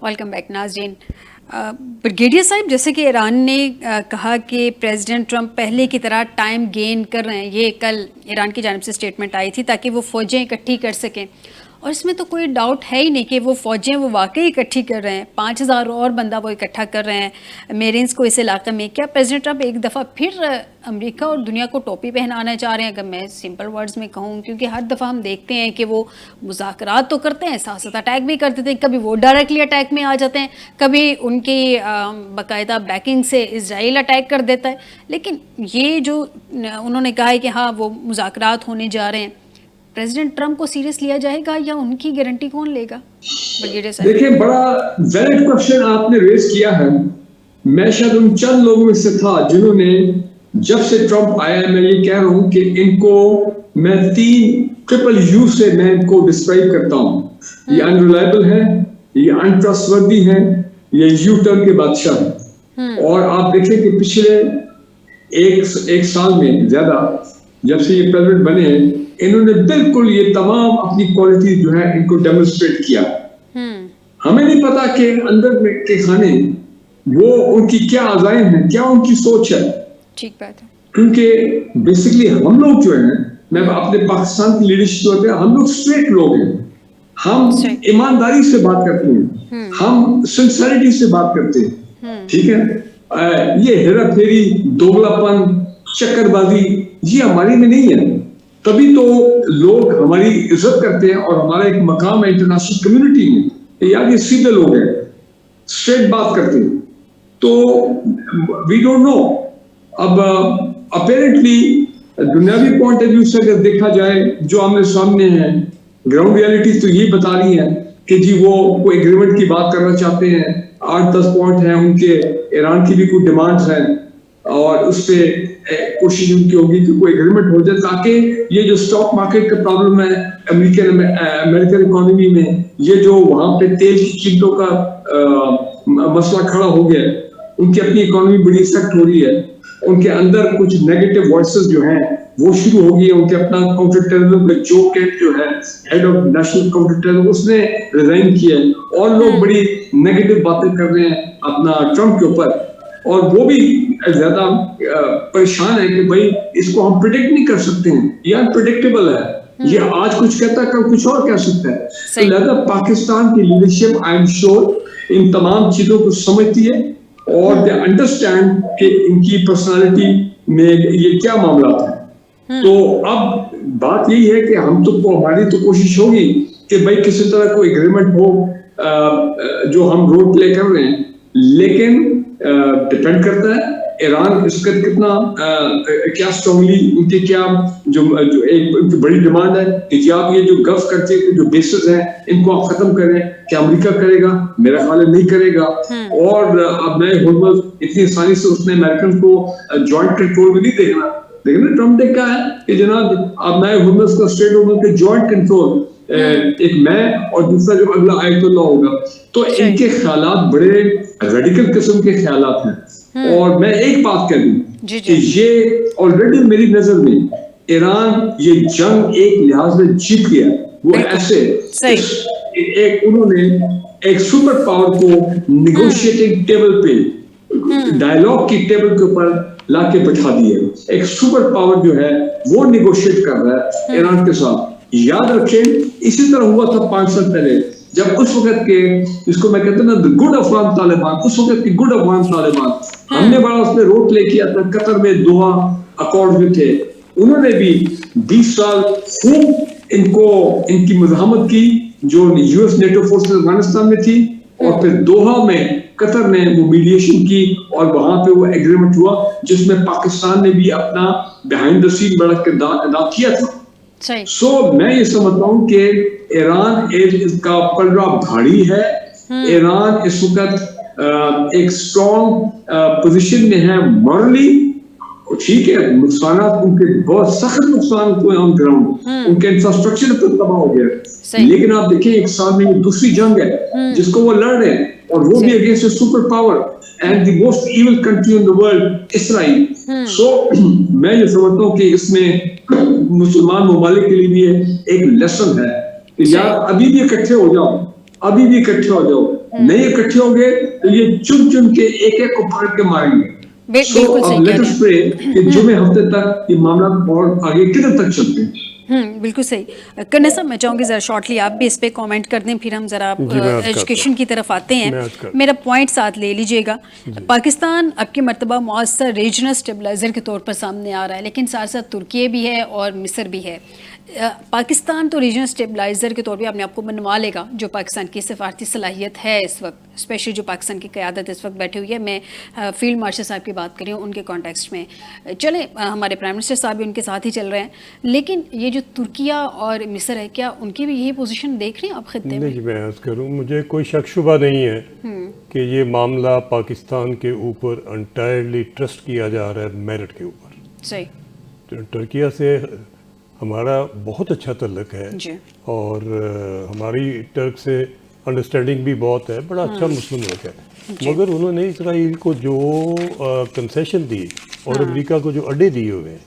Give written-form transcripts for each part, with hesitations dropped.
Welcome back नाज़रीन। Brigadier साहब, जैसे कि ईरान ने कहा कि प्रेसिडेंट ट्रंप पहले की तरह टाइम गेन कर रहे हैं, ये कल ईरान की जानिब से स्टेटमेंट आई थी ताकि वो फ़ौजें इकट्ठी कर सकें, और इसमें तो कोई डाउट है ही नहीं कि वो फ़ौजें वो वाकई इकट्ठी कर रहे हैं। 5000 और बंदा वो इकट्ठा कर रहे हैं मेरिन्स को इस इलाके में। क्या प्रेसिडेंट ट्रंप एक दफ़ा फिर अमेरिका और दुनिया को टोपी पहनाना चाह रहे हैं, अगर मैं सिंपल वर्ड्स में कहूँ? क्योंकि हर दफ़ा हम देखते हैं कि वो मुज़ाकरात तो करते हैं, साथ साथ अटैक भी कर देते हैं। कभी वो डायरेक्टली अटैक में आ जाते हैं, कभी उनकी बाकायदा बैकिंग से इजराइल अटैक कर देता है। लेकिन ये जो उन्होंने कहा है कि हाँ वो मुज़ाकरात होने जा रहे हैं, प्रेसिडेंट ट्रंप को सीरियस लिया जाएगा या उनकी गारंटी कौन लेगा? देखिए, बड़ा वैलिड क्वेश्चन आपने रेज किया है। मैं शायद उन चंद लोगों में से था जिन्होंने, जब से ट्रंप आया, मैं ये कह रहा हूं कि इनको मैं 3 ट्रिपल यू से मैं इनको डिस्क्राइब करता हूं। ये अनरिलायबल है, ये अनट्रस्टवर्दी है, ये यू टर्न के बादशाह है। और आप देखें कि पिछले एक साल में ज्यादा, जब से ये प्रेसिडेंट बने हैं, इन्होंने बिल्कुल ये तमाम अपनी क्वालिटी जो है इनको डेमोन्स्ट्रेट किया। हमें नहीं पता कि अंदर में के खाने वो उनकी क्या अज़ाइम है, क्या उनकी सोच है। ठीक बात है। क्योंकि बेसिकली हम लोग जो है, मैं अपने पाकिस्तान की लीडरशिप होते हैं, हम लोग स्ट्रेट लोग हैं, हम ईमानदारी से बात करते हैं, हम सिंसियरिटी से बात करते हैं। ठीक है, ये हेरा फेरी, दोगलापन, चक्करबाजी ये हमारी में नहीं है। तभी तो लोग हमारी इज्जत करते हैं और हमारा एक मकाम है इंटरनेशनल कम्युनिटी में। यार ये सीधे लोग हैं, स्ट्रेट बात करते हैं। तो वी डोंट नो। अब अपेरेंटली दुनियावी पॉइंट ऑफ व्यू से अगर देखा जाए, जो आमने सामने है, ग्राउंड रियलिटी तो ये बता रही है कि जी वो कोई एग्रीमेंट की बात करना चाहते हैं। 8-10 पॉइंट हैं उनके, ईरान की भी कुछ डिमांड्स हैं और उस पर कोशिश उनकी होगी कि कोई एग्रीमेंट हो जाए, ताकि ये जो स्टॉक मार्केट का प्रॉब्लम है अमेरिकन इकोनॉमी में, ये जो वहां पे तेल की कीमतों का मसला खड़ा हो गया, उनकी अपनी इकोनॉमी बड़ी इफेक्ट हो रही है। उनके अंदर कुछ नेगेटिव वॉइसेस जो हैं वो शुरू हो गई है। उनके अपना काउंटर टेररिज्म का जो कैंप जो है, head of national counter terrorism, उसने रिजाइन किया है और लोग बड़ी नेगेटिव बातें कर रहे हैं अपना ट्रंप के ऊपर। और वो भी ज्यादा परेशान है कि भाई इसको हम प्रिडिक्ट नहीं कर सकते हैं, ये अनप्रिडिक्टेबल है, ये आज कुछ कहता है कल कुछ और कह सकता है। तो लिहाजा पाकिस्तान की leadership I am sure in तमाम चीजों को समझती है और दे अंडरस्टैंड कि इनकी पर्सनालिटी में ये क्या मामला है। तो अब बात यही है कि हम तो हमारी तो कोशिश होगी कि भाई किसी तरह कोई एग्रीमेंट हो जो हम रोड प्ले कर रहे हैं, लेकिन डिपेंड करता है ईरान इसका कितना क्या स्ट्रांगली, उनकी क्या जो एक बड़ी डिमांड है कि आप ये जो गल्फ कंट्री के जो बेसिस हैं इनको आप खत्म करें। क्या अमेरिका करेगा? मेरा ख्याल नहीं करेगा। और अब नए हुर्मुज़ इतनी आसानी से उसने अमेरिकन को जॉइंट कंट्रोल में नहीं देखना। लेकिन ट्रंप ने कहा है कि जनाब अब नए हुर्मुज़ का स्ट्रेट हुर्मुज़ के जॉइंट कंट्रोल, एक मैं और दूसरा जो अगला आयतुल्ला होगा। तो इनके ख्यालात बड़े रेडिकल किस्म के ख्यालात हैं। और मैं एक बात कह दूं कि ये ऑलरेडी मेरी नजर में ईरान ये जंग एक लिहाज से जीत गया। वो ऐसे एक उन्होंने एक सुपर पावर को निगोशिएटिंग टेबल पे, डायलॉग की टेबल के ऊपर लाके बैठा दिया। एक सुपर पावर जो है वो निगोशिएट कर रहा है ईरान के साथ। याद रखें, इसी तरह हुआ था 5 साल पहले, जब उस वक्त के, जिसको मैं कहता हूं ना, द गुड अफगान तालिबान, उस वक्त की गुड अफगान तालिबान, हमने बड़ा उसमें रोल प्ले किया था। कतर में दोहा अकॉर्ड में थे, उन्होंने भी 20 साल खूब इनको इनकी मुज़ाहमत की जो यूएस नेटो फोर्सेस अफगानिस्तान में थी। और फिर दोहा में कतर ने वो मीडिएशन की और वहां पे वो एग्रीमेंट हुआ जिसमें पाकिस्तान ने भी अपना बिहाइंड द सीन बड़ा किरदार अदा किया था। सो मैं ये समझता हूँ कि ईरान इसका पलड़ा भारी है। ईरान इस वक्त एक स्ट्रॉन्ग पोजीशन में है मॉरली। ठीक है, नुकसान उनके बहुत सख्त नुकसान हुए ऑन ग्राउंड, उनके इंफ्रास्ट्रक्चर पर तबाह हो गया। लेकिन आप देखिए, एक साल में दूसरी जंग है जिसको वो लड़ रहे हैं, और वो भी against super power and the most evil country in the world, Israel. So मैं ये समझता हूँ कि इसमें मुसलमान ममालिक के लिए भी एक लेसन है कि यार अभी भी इकट्ठे हो जाओ, अभी भी इकट्ठे हो जाओ। नहीं इकट्ठे होंगे तो ये चुन चुन के एक एक को पकड़ के मारेंगे। बिल्कुल सही अब कह लेट रहे अस हैं। प्रे कि जुमे हफ्ते तक ये मामला और आगे किधर तक चलते हैं। बिल्कुल सही। कन्या साहब, मैं चाहूँगी ज़रा शॉर्टली आप भी इस पे कमेंट कर दें, फिर हम ज़रा एजुकेशन की तरफ आते हैं। मेरा पॉइंट साथ ले लीजिएगा। पाकिस्तान अब की मरतबा मौसर रीजनल स्टेबलाइज़र के तौर पर सामने आ रहा है, लेकिन साथ साथ तुर्की भी है और मिस्र भी है। पाकिस्तान तो रीजनल स्टेबलाइज़र के तौर पे अपने आप को बनवा लेगा, जो पाकिस्तान की सिफारती सलाहियत है इस वक्त, स्पेशली जो पाकिस्तान की क़यादत इस वक्त बैठी हुई है। मैं फील्ड मार्शल साहब की बात कर रही हूँ, उनके कॉन्टेक्स्ट में चले, हमारे प्राइम मिनिस्टर साहब भी उनके साथ ही चल रहे हैं। लेकिन ये जो तुर्किया और मिस्र है, क्या उनकी भी यही पोजीशन देख रही हैं आप खत्ते में? नहीं, मैं अर्ज़ करूँ, मुझे कोई शक शुबा नहीं है कि ये मामला पाकिस्तान के ऊपर एंटायरली ट्रस्ट किया जा रहा है मेरिट के ऊपर। सही। तुर्किया से हमारा बहुत अच्छा तल्लुक़ है जी। और हमारी टर्क से अंडरस्टैंडिंग भी बहुत है, बड़ा अच्छा मुस्लिम मुल्क है। मगर उन्होंने इसराइल को जो कंसेशन दी और अमेरिका को जो अड्डे दिए हुए हैं,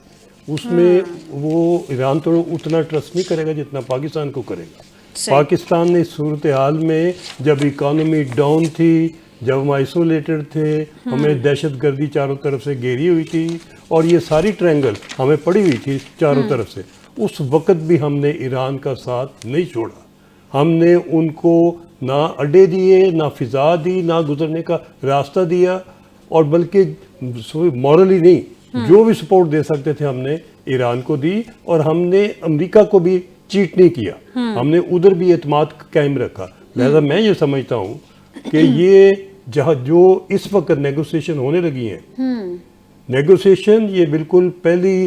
उसमें वो ईरान तो उतना ट्रस्ट नहीं करेगा जितना पाकिस्तान को करेगा। पाकिस्तान ने सूरत हाल में जब इकॉनमी डाउन थी, जब हम आइसोलेटेड थे, हमें दहशतगर्दी चारों तरफ से घेरी हुई थी और ये सारी ट्रायंगल हमें पड़ी हुई थी चारों तरफ से, उस वक़्त भी हमने ईरान का साथ नहीं छोड़ा। हमने उनको ना अड्डे दिए, ना फ़िज़ा दी, ना गुजरने का रास्ता दिया, और बल्कि मॉरली नहीं, जो भी सपोर्ट दे सकते थे हमने ईरान को दी, और हमने अमेरिका को भी चीट नहीं किया, हमने उधर भी एतमाद कायम रखा। लिहाजा मैं ये समझता हूँ कि ये जहाँ जो इस वक्त नेगोशिएशन होने लगी हैं, नेगोशिएशन ये बिल्कुल पहली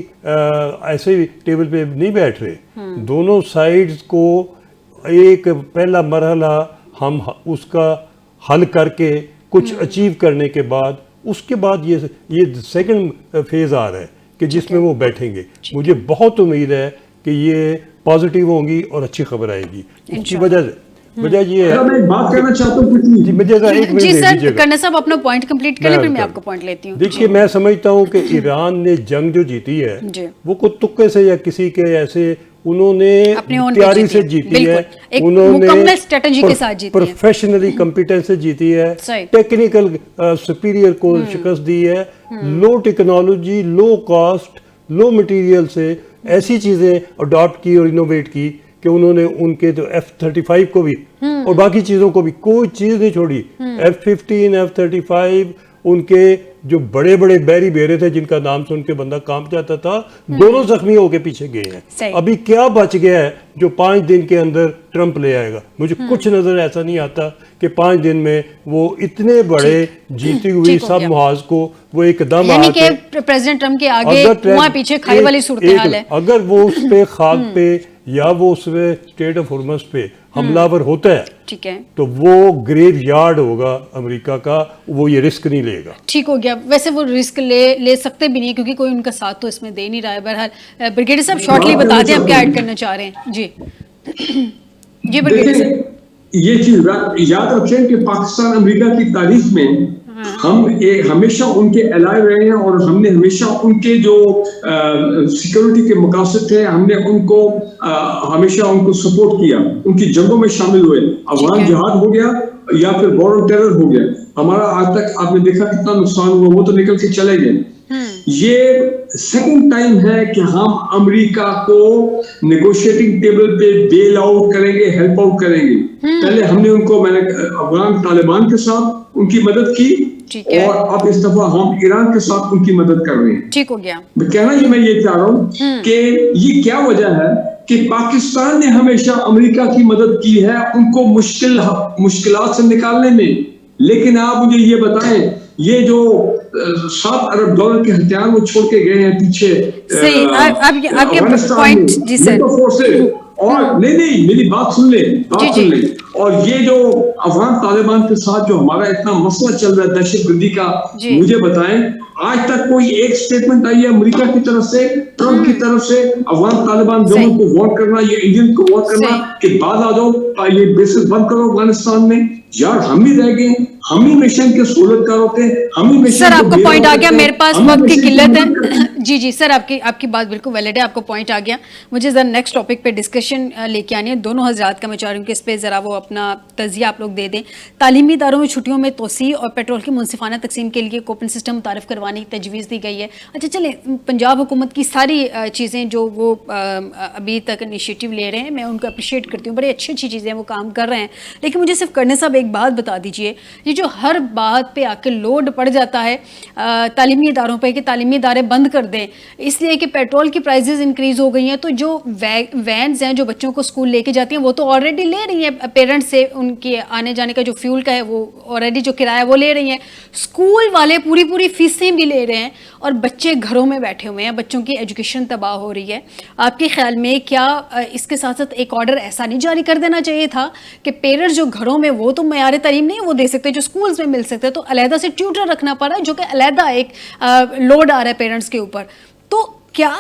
ऐसे टेबल पे नहीं बैठ रहे। दोनों साइड्स को एक पहला मरहला हम उसका हल करके कुछ अचीव करने के बाद, उसके बाद ये सेकंड फेज आ रहा है कि जिसमें वो बैठेंगे। मुझे बहुत उम्मीद है कि ये पॉजिटिव होंगी और अच्छी खबर आएगी। उसकी वजह ये है। मैं बात करना चाहता हूँ कुछ नहीं। जी सर, करना साहब अपना पॉइंट कंप्लीट करें, फिर मैं आपका पॉइंट लेती हूँ। देखिए, मैं समझता हूँ कि ईरान ने जंग जो जीती है वो कोई तुक्के से या किसी के ऐसे उन्होंने तैयारी से जीती है, उन्होंने स्ट्रेटजी के साथ जीती है, प्रोफेशनली कॉम्पिटेंस से जीती है, टेक्निकल सुपीरियर को शिकस्त दी है, लो टेक्नोलॉजी, लो कॉस्ट, लो मटेरियल से ऐसी चीजें अडॉप्ट की और इनोवेट की कि उन्होंने उनके जो F-35 को भी और बाकी चीज़ों को भी कोई चीज़ नहीं छोड़ी। F-15, F-35, उनके जो बड़े बड़े बैरी बेरे थे जिनका नाम सुन के बंदा कांप जाता था, दोनों जख्मी होके पीछे गए हैं। अभी क्या बच गया है जो 5 दिन के अंदर ट्रंप ले आएगा? मुझे कुछ नजर ऐसा नहीं आता कि 5 दिन में वो इतने बड़े जीती हुई सब मुहाज को वो एकदम प्रेसिडेंट ट्रंप के आगे वहां पीछे खाई वाली सूरत हाल है। अगर वो उस पे खाक पे या वो उसमें स्टेट ऑफ हॉर्मस पे हमलावर होता है, ठीक है, तो वो ग्रेव यार्ड होगा अमेरिका का, वो ये रिस्क नहीं लेगा। ठीक हो गया। वैसे वो रिस्क ले सकते भी नहीं, क्योंकि कोई उनका साथ तो इसमें दे नहीं रहा है। बहरहाल ब्रिगेडियर साहब शॉर्टली बता दें आप क्या ऐड करना चाह रहे हैं। जी जी ब्रिगेडियर साहब, ये चीज याद रखें कि पाकिस्तान अमेरिका की तारीख में हम हमेशा उनके एलाय रहे हैं और हमने हमेशा उनके जो सिक्योरिटी के मकासद थे, हमने उनको हमेशा उनको सपोर्ट किया, उनकी जंगों में शामिल हुए। अफगान जिहाद हो गया या फिर वॉर ऑन टेरर हो गया, हमारा आज तक आपने देखा कितना नुकसान हुआ, वो तो निकल के चले गए। ये सेकंड टाइम है कि हम अमेरिका को नेगोशिएटिंग टेबल पे बेल आउट करेंगे, हेल्प आउट करेंगे। पहले हमने उनको, मैंने अफगान तालिबान के साथ उनकी मदद की, और अब इस दफा हम ईरान के साथ उनकी मदद कर रहे हैं। ठीक हो गया। कहना मैं ये चाह रहा हूँ कि ये क्या वजह है कि पाकिस्तान ने हमेशा अमेरिका की मदद की है उनको मुश्किलात से निकालने में। लेकिन आप मुझे ये बताएं, ये जो $7 अरब के हथियार वो छोड़ के गए हैं पीछे आपके पॉइंट, जी सर, और नहीं मेरी बात सुन ले। और ये जो अफगान तालिबान के साथ जो हमारा इतना मसला चल रहा है दहशतगर्दी का, मुझे बताएं आज तक कोई एक स्टेटमेंट आई है अमेरिका की तरफ से, ट्रंप की तरफ से, अफगान तालिबान दोनों को वॉर्न करना, ये इंडियन को वॉर्न करना कि बाद आ जाओ, ये बेसिस बंद करो अफगानिस्तान में। यार हम भी रह गए, हम ही मिशन के सहूलतकार होते हैं, हम ही मिशन सर को आपको बेरा पॉइंट आ गया, होते हैं, मेरे पास हम ही वक्त की मिशन किल्लत मदद करते हैं। है। जी जी सर, आपकी बात बिल्कुल वैलिड है, आपको पॉइंट आ गया। मुझे ज़रा नेक्स्ट टॉपिक पे डिस्कशन लेके आनी है। दोनों हजरात का मैं चाह रही हूँ कि इस पर ज़रा वो अपना तजिया आप लोग दे दें। तालीमी इदारों में छुट्टियों में तोसी और पेट्रोल की मुनसिफाना तकसीम के लिए कूपन सिस्टम मुतारिफ करवाने की तजवीज़ दी गई है। अच्छा चलें, पंजाब हुकूमत की सारी चीज़ें जो वो अभी तक इनिशिएटिव ले रहे हैं, मैं उनको अप्रिशिएट करती हूँ, बड़ी अच्छी अच्छी चीज़ें वो काम कर रहे हैं। लेकिन मुझे सिर्फ करने साहब एक बात बता दीजिए, ये जो हर बात पे आके लोड पड़ जाता है तालीमी इदारों पे कि तालीमी इदारे बंद कर दें इसलिए कि पेट्रोल की प्राइसेस इंक्रीज़ हो गई हैं, तो जो वैन्स हैं जो बच्चों को स्कूल लेके जाती हैं वो तो ऑलरेडी ले रही हैं पेरेंट्स से, उनके आने जाने का जो फ्यूल का है वो ऑलरेडी जो किराया वो ले रही हैं। स्कूल वाले पूरी पूरी फीसें भी ले रहे हैं और बच्चे घरों में बैठे हुए हैं, बच्चों की एजुकेशन तबाह हो रही है। आपके ख्याल में क्या इसके साथ साथ एक ऑर्डर ऐसा नहीं जारी कर देना चाहिए था कि पेरेंट्स जो घरों में वो तो मयार तालीम नहीं वो दे सकते जो स्कूल्स में मिल सकते हैं, तो अलहदा से ट्यूटर रखना पड़ा जो कि अलहदा एक लोड आ रहा है पेरेंट्स के ऊपर। तो क्या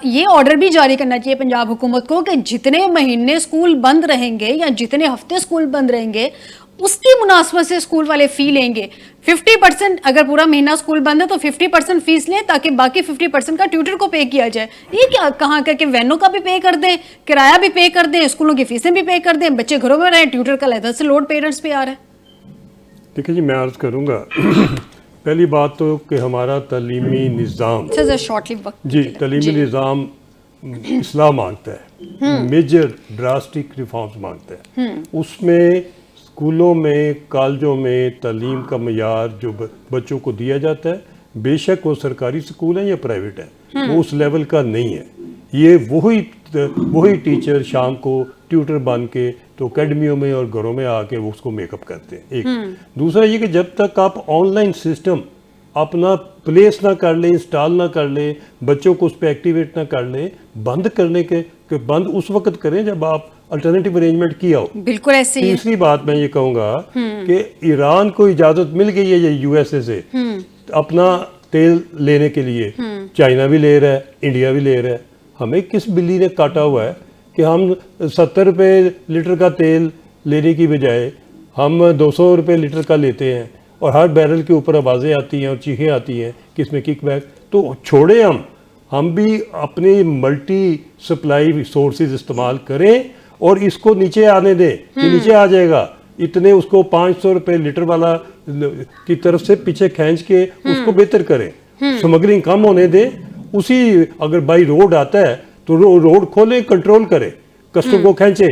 ये ऑर्डर भी जारी करना चाहिए पंजाब हुकूमत को कि जितने महीने स्कूल बंद रहेंगे या जितने हफ्ते स्कूल बंद रहेंगे उसकी मुनासबत से स्कूल वाले फी लेंगे। 50% अगर पूरा महीना स्कूल बंद है तो 50% फीस लें ताकि बाकी 50% का ट्यूटर को पे किया जाए। ये क्या कहाँ का कि वैनों का भी पे कर दें, किराया भी पे कर दें, स्कूलों की फीसें भी पे कर दें, बच्चे घरों में रहें, ट्यूटर का अलहदा से लोड पेरेंट्स पे आ रहा है। देखिए जी, मैं अर्ज़ करूँगा पहली बात तो कि हमारा तालीमी निज़ाम शॉर्टली जी तालीमी निज़ाम इस्लाह मांगता है, मेजर ड्रास्टिक रिफॉर्म्स मांगता है। उसमें स्कूलों में कॉलेजों में तालीम का मयार जो बच्चों को दिया जाता है, बेशक वो सरकारी स्कूल है या प्राइवेट है, वो उस लेवल का नहीं है। ये वही टीचर शाम को ट्यूटर बन के तो अकेडमियों में और घरों में आके वो उसको मेकअप करते हैं। एक दूसरा ये कि जब तक आप ऑनलाइन सिस्टम अपना प्लेस ना कर ले, इंस्टॉल ना कर ले, बच्चों को उस पर एक्टिवेट ना कर ले, बंद करने के बंद उस वक्त करें जब आप अल्टरनेटिव अरेंजमेंट किया हो। बिल्कुल ऐसे ही। तीसरी बात मैं ये कहूँगा कि ईरान को इजाज़त मिल गई है यूएसए से अपना तेल लेने के लिए, चाइना भी ले रहा है, इंडिया भी ले रहा है। हमें किस बिल्ली ने काटा हुआ है कि हम 70 रुपये लीटर का तेल लेने की बजाय हम 200 रुपये लीटर का लेते हैं और हर बैरल के ऊपर आवाज़ें आती हैं और चीखें आती हैं कि इसमें किकबैक। तो छोड़े हम भी अपनी मल्टी सप्लाई सोर्सेज इस्तेमाल करें और इसको नीचे आने दें कि नीचे आ जाएगा। इतने उसको 500 रुपये लीटर वाला की तरफ से पीछे खींच के उसको बेहतर करें, स्मगलिंग कम होने दें। उसी अगर बाई रोड आता है तो रोड खोले, कंट्रोल करे, कस्टम को खींचे,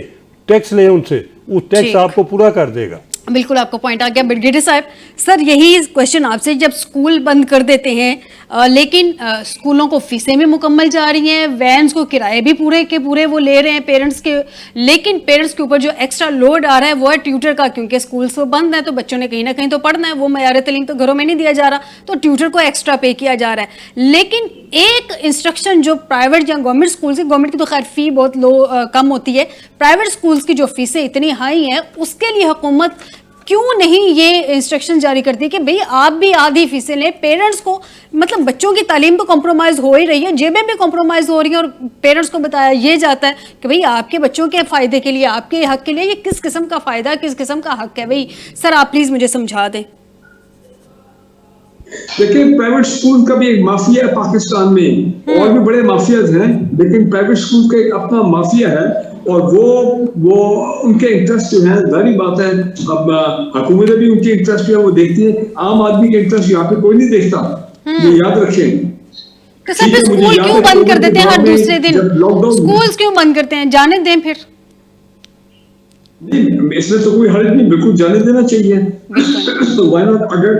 टैक्स ले उनसे, वो टैक्स आपको पूरा कर देगा। बिल्कुल आपको पॉइंट आ गया ब्रिगेडियर साहब। सर यही क्वेश्चन आपसे, जब स्कूल बंद कर देते हैं लेकिन स्कूलों को फीसें भी मुकम्मल जा रही हैं, वैन्स को किराए भी पूरे के पूरे वो ले रहे हैं पेरेंट्स के, लेकिन पेरेंट्स के ऊपर जो एक्स्ट्रा लोड आ रहा है वो है ट्यूटर का, क्योंकि स्कूल्स तो बंद है तो बच्चों ने कहीं ना कहीं तो पढ़ना है, वो मयार तालीम तो घरों में नहीं दिया जा रहा, तो ट्यूटर को एक्स्ट्रा पे किया जा रहा है। लेकिन एक इंस्ट्रक्शन जो प्राइवेट या गवर्नमेंट स्कूल की, गवर्नमेंट की तो खैर फी बहुत कम होती है, प्राइवेट स्कूल्स की जो फीसें इतनी हाई हैं उसके लिए हुकूमत क्यों नहीं ये इंस्ट्रक्शन जारी करती है कि भाई आप भी आधी फीसें लें। पेरेंट्स को मतलब बच्चों की तालीम तो कॉम्प्रोमाइज़ हो ही रही है, जेबें भी कॉम्प्रोमाइज़ हो रही हैं और पेरेंट्स को बताया ये जाता है कि भाई आपके बच्चों के फ़ायदे के लिए, आपके हक के लिए ये किस किस्म का फ़ायदा, किस किस्म का हक है। भाई सर आप प्लीज़ मुझे समझा दें। देखिए प्राइवेट स्कूल का भी एक माफिया है पाकिस्तान में, और भी बड़े माफियाज हैं, लेकिन प्राइवेट स्कूल का एक अपना माफिया है और वो उनके इंटरेस्ट जो है, जारी बात है, अब हुकूमतें भी उनके इंटरेस्ट जो है वो देखती है, आम आदमी के इंटरेस्ट यहाँ पे कोई नहीं देखता, ये याद रखें। तो सर फिर स्कूल क्यों बंद कर देते हैं हर दूसरे दिन? स्कूल्स क्यों बंद करते हैं? जाने दें फिर। नहीं, इसमें तो कोई हर्ज नहीं, बिल्कुल जाने देना चाहिए। तो व्हाई नॉट? अगर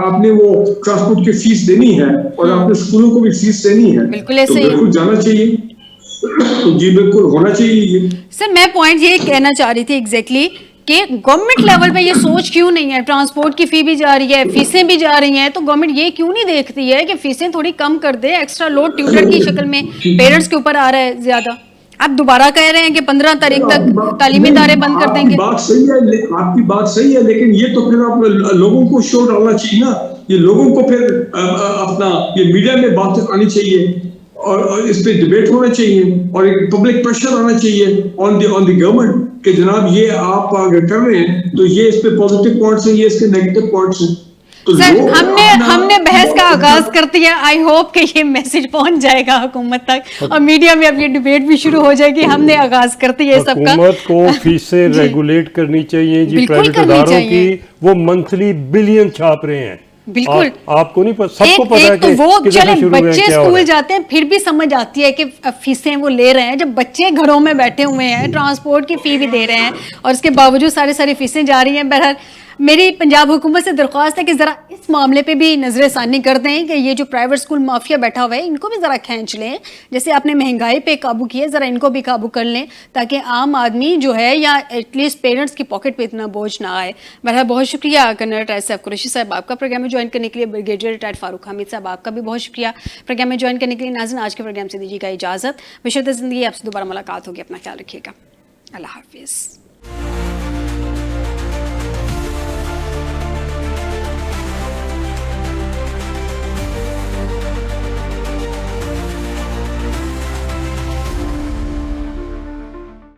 आपने वो ट्रांसपोर्ट की फीस देनी है और आपने स्कूलों को भी फीस देनी है, तो बिल्कुल जाना चाहिए। जी बिल्कुल होना चाहिए। सर मैं पॉइंट ये कहना चाह रही थी एग्जैक्टली कि गवर्नमेंट लेवल पे ये सोच क्यों नहीं है? ट्रांसपोर्ट की फी भी जा रही है, फीसें भी जा रही हैं, तो गवर्नमेंट ये क्यों नहीं देखती है कि फीसें थोड़ी कम कर दे? एक्स्ट्रा लोड ट्यूटर की शक्ल में पेरेंट्स के ऊपर आ रहा है ज्यादा। आप दोबारा कह रहे हैं कि 15 तारीख तक तालीमी इदारे बंद कर देंगे। बात सही है, आपकी बात सही है, लेकिन ये तो फिर आप लोगों को शो डालना चाहिए ना, ये लोगों को फिर अपना ये मीडिया में बात आनी चाहिए और इस पे डिबेट होना चाहिए और एक पब्लिक प्रेशर आना चाहिए ऑन द गवर्नमेंट कि जनाब ये आप अगर कर रहे हैं तो ये इस पे पॉजिटिव पॉइंट्स हैं, ये इसके नेगेटिव पॉइंट्स हैं। तो सर लोग हमने बहस का आगाज कर दिया। आई होप कि ये मैसेज पहुंच जाएगा हुकूमत तक और मीडिया में अब ये डिबेट भी शुरू हो जाएगी। हमने आगाज कर दिया ये सबका। हुकूमत को फीसें रेगुलेट करनी चाहिए जी, बिल्कुल प्राइवेट करनी इदारों चाहिए। की। वो मंथली बिलियन छाप रहे हैं। बिल्कुल। आपको नहीं पता, सबको पता है एक तो कि वो किधर से चले शुरू हुए हैं, बच्चे क्या हो रहा स्कूल है। जाते हैं फिर भी समझ आती है कि फीसें वो ले रहे हैं। जब बच्चे घरों में बैठे हुए हैं, ट्रांसपोर्ट की फी भी दे रहे हैं और उसके बावजूद सारी फीसें जा रही हैं। बहरहाल मेरी पंजाब हुकूमत से दरख्वास्त है कि ज़रा इस मामले पे भी नज़रसानी कर दें कि ये जो प्राइवेट स्कूल माफिया बैठा हुआ है इनको भी ज़रा खींच लें। जैसे आपने महंगाई पे काबू किया, ज़रा इनको भी काबू कर लें ताकि आम आदमी जो है या एटलीस्ट पेरेंट्स की पॉकेट पे इतना बोझ ना आए। बहरहाल बहुत शुक्रिया कर्नल रिटायर्ड सैफ कुरैशी साहब आपका प्रोग्राम में ज्वाइन करने के लिए। ब्रिगेडियर रिटायर्ड फारूक हामिद साहब आपका भी बहुत शुक्रिया प्रोग्राम में ज्वाइन करने के लिए। नाज़रीन आज के प्रोग्राम से दीजिएगा इजाज़त। बेशर्त ज़िंदगी आपसे दोबारा मुलाकात होगी। अपना ख्याल रखिएगा। अल्लाह हाफिज़।